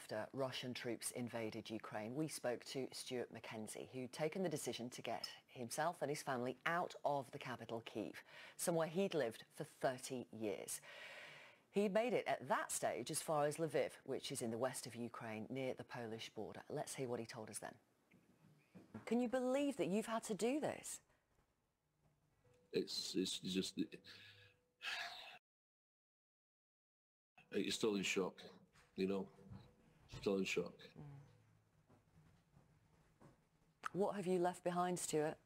after Russian troops invaded Ukraine, we spoke to Stuart McKenzie, who'd taken the decision to get himself and his family out of the capital, Kyiv, somewhere he'd lived for 30 years. He made it at that stage as far as Lviv, which is in the west of Ukraine, near the Polish border. Let's hear what he told us then. Can you believe that you've had to do this? It's just... You're still in shock, you know, still in shock. What have you left behind, Stuart?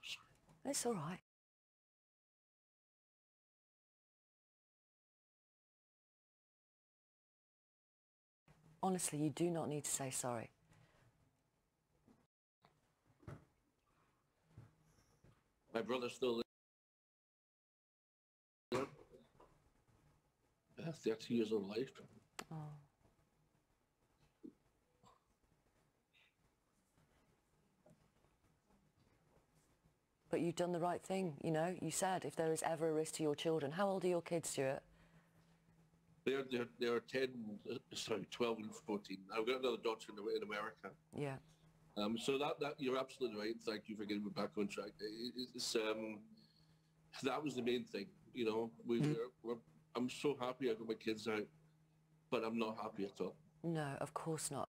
Sorry. It's all right. Honestly, you do not need to say sorry. My brother's still there. 30 years of life. Oh. But you've done the right thing, you know. You said if there is ever a risk to your children. How old are your kids, Stuart? They're 12 and 14. I've got another daughter in America. Yeah. So that you're absolutely right. Thank you for getting me back on track. That was the main thing, you know. I'm so happy I got my kids out, but I'm not happy at all. No, of course not.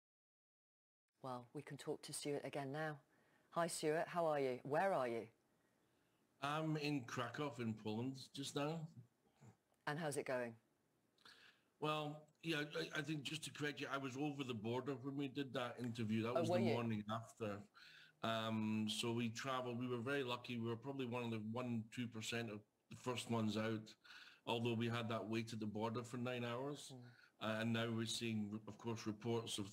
Well, we can talk to Stuart again now. Hi, Stuart. How are you? Where are you? I'm in Krakow in Poland just now. And how's it going? Well, yeah, I think just to correct you, I was over the border when we did that interview. That was the morning after. So we traveled. We were very lucky. We were probably one of the 1-2% of the first ones out, although we had that wait at the border for 9 hours. And now we're seeing, of course, reports of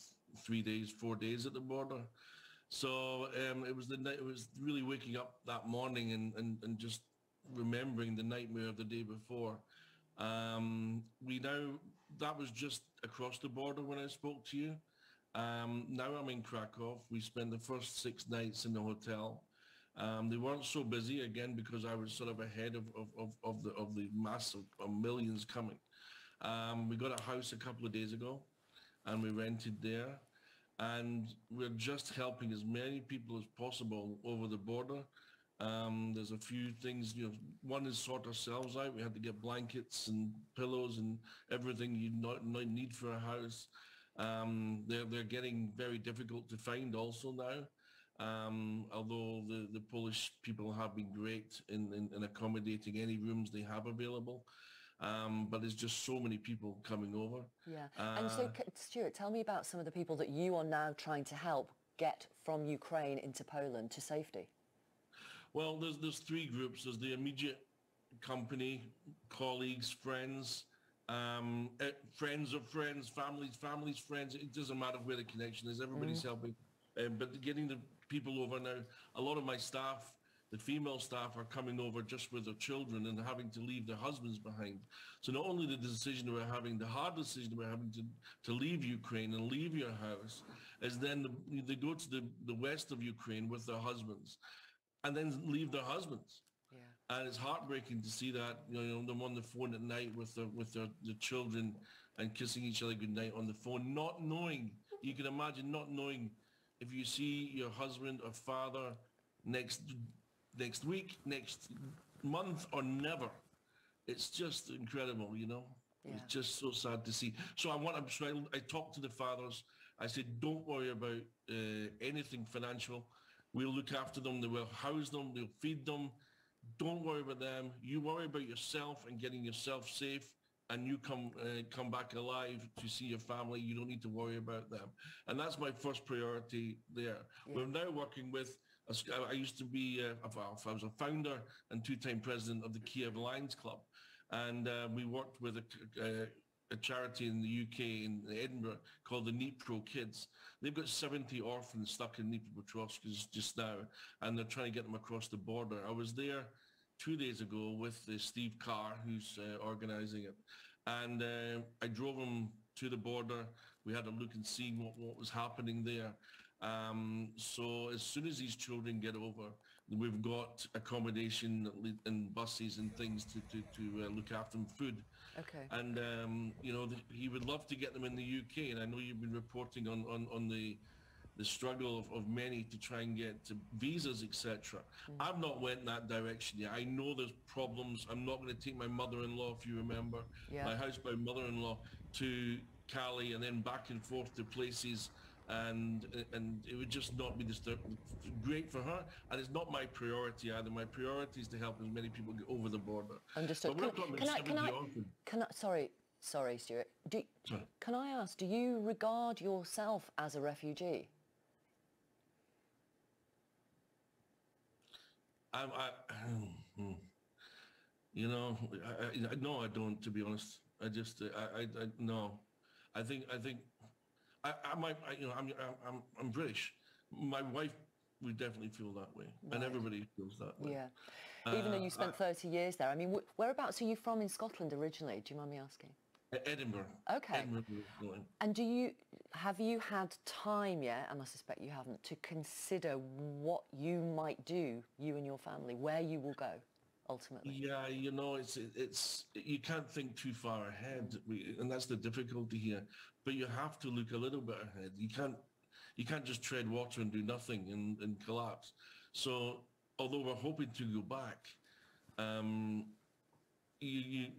3 days, 4 days at the border. So it was really waking up that morning and just remembering the nightmare of the day before. That was just across the border when I spoke to you. Now I'm in Krakow. We spent the first 6 nights in the hotel. They weren't so busy, again, because I was sort of ahead of the mass of millions coming. We got a house a couple of days ago and we rented there. And we're just helping as many people as possible over the border. There's a few things, you know, one is sort ourselves out. We had to get blankets and pillows and everything you need for a house. They're getting very difficult to find also now, although the Polish people have been great in accommodating any rooms they have available. But there's just so many people coming over. Yeah. And so, Stuart, tell me about some of the people that you are now trying to help get from Ukraine into Poland to safety. Well, there's 3 groups. There's the immediate company, colleagues, friends, friends of friends, families, friends. It doesn't matter where the connection is. Everybody's helping. But getting the people over now, a lot of my staff, the female staff, are coming over just with their children and having to leave their husbands behind. So not only the decision we're having, the hard decision we're having to leave Ukraine and leave your house, is then they go to the west of Ukraine with their husbands and then leave their husbands. Yeah. And it's heartbreaking to see that, you know, them on the phone at night with their children and kissing each other goodnight on the phone, not knowing, you can imagine not knowing if you see your husband or father next week, next month, or never. It's just incredible, you know. Yeah. It's just so sad to see. So I talked to the fathers. I said, don't worry about anything financial. We'll look after them. We'll house them. We'll feed them. Don't worry about them. You worry about yourself and getting yourself safe, and you come back alive to see your family. You don't need to worry about them. And that's my first priority there. Yeah. We're now working with, I used to be, I was a founder and 2-time president of the Kiev Lions Club. And we worked with a charity in the UK, in Edinburgh, called the Dnipro Kids. They've got 70 orphans stuck in Dnipropetrovsk just now, and they're trying to get them across the border. I was there 2 days ago with Steve Carr, who's organising it. And I drove him to the border. We had a look and see what was happening there. So as soon as these children get over, we've got accommodation and buses and things to look after them, food. Okay. And, you know, he would love to get them in the UK. And I know you've been reporting on the struggle of many to try and get visas, etc. I've not went in that direction yet. I know there's problems. I'm not going to take my mother-in-law, if you remember, my housebound mother-in-law to Cali and then back and forth to places, and it would just not be great for her, and it's not my priority either. My priority is to help as many people get over the border. Understood. Sorry, Stuart. Can I ask, do you regard yourself as a refugee? You know, no, I don't, to be honest. I just, no. I think I'm British. My wife would definitely feel that way, and everybody feels that way. Yeah. Even though you spent 30 years there. I mean, whereabouts are you from in Scotland originally? Do you mind me asking? Edinburgh. Okay. Edinburgh. And have you had time yet, and I suspect you haven't, to consider what you might do, you and your family, where you will go ultimately? Yeah, you know, it's you can't think too far ahead, and that's the difficulty here. But you have to look a little bit ahead. You can't just tread water and do nothing and collapse. So although we're hoping to go back, you've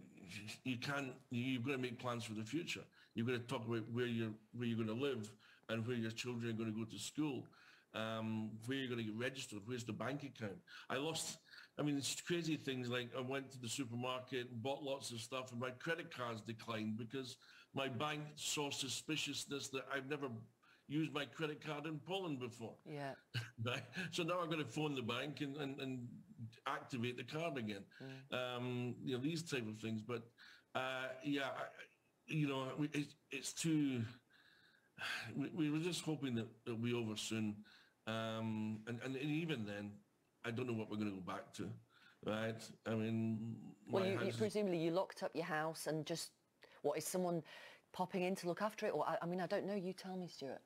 got to make plans for the future. You've got to talk about where you're going to live and where your children are going to go to school, where you're going to get registered, where's the bank account. It's crazy things like I went to the supermarket and bought lots of stuff and my credit cards declined because my bank saw suspiciousness that I've never used my credit card in Poland before. Yeah. Right? So now I'm going to phone the bank and activate the card again. You know, these type of things. But it's too. We were just hoping that it'll be over soon, and even then, I don't know what we're going to go back to. Right? I mean, well, you presumably you locked up your house and just is someone popping in to look after it? Or I mean, I don't know. You tell me, Stuart.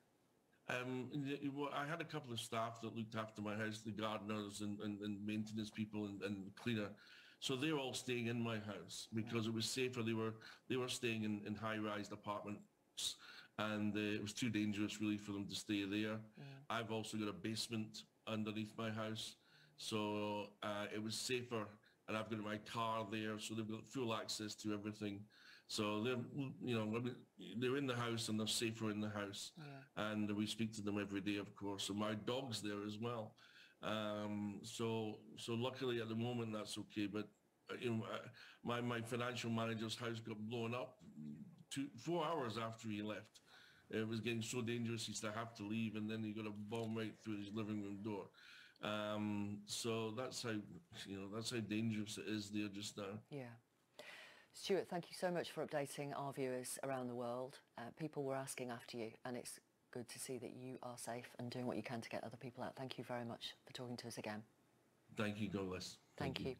I had a couple of staff that looked after my house, the gardeners and maintenance people and cleaner. So they were all staying in my house because it was safer. They were staying in high-rise apartments, and it was too dangerous really for them to stay there. I've also got a basement underneath my house, so it was safer. And I've got my car there, so they've got full access to everything. So they're in the house and they're safer in the house. And we speak to them every day, of course. And my dog's there as well. So luckily at the moment that's okay. But my financial manager's house got blown up 4 hours after he left. It was getting so dangerous he used to have to leave, and then he got a bomb right through his living room door. So that's how dangerous it is there just now. Yeah. Stuart, thank you so much for updating our viewers around the world. People were asking after you, and it's good to see that you are safe and doing what you can to get other people out. Thank you very much for talking to us again. Thank you, God bless. Thank you.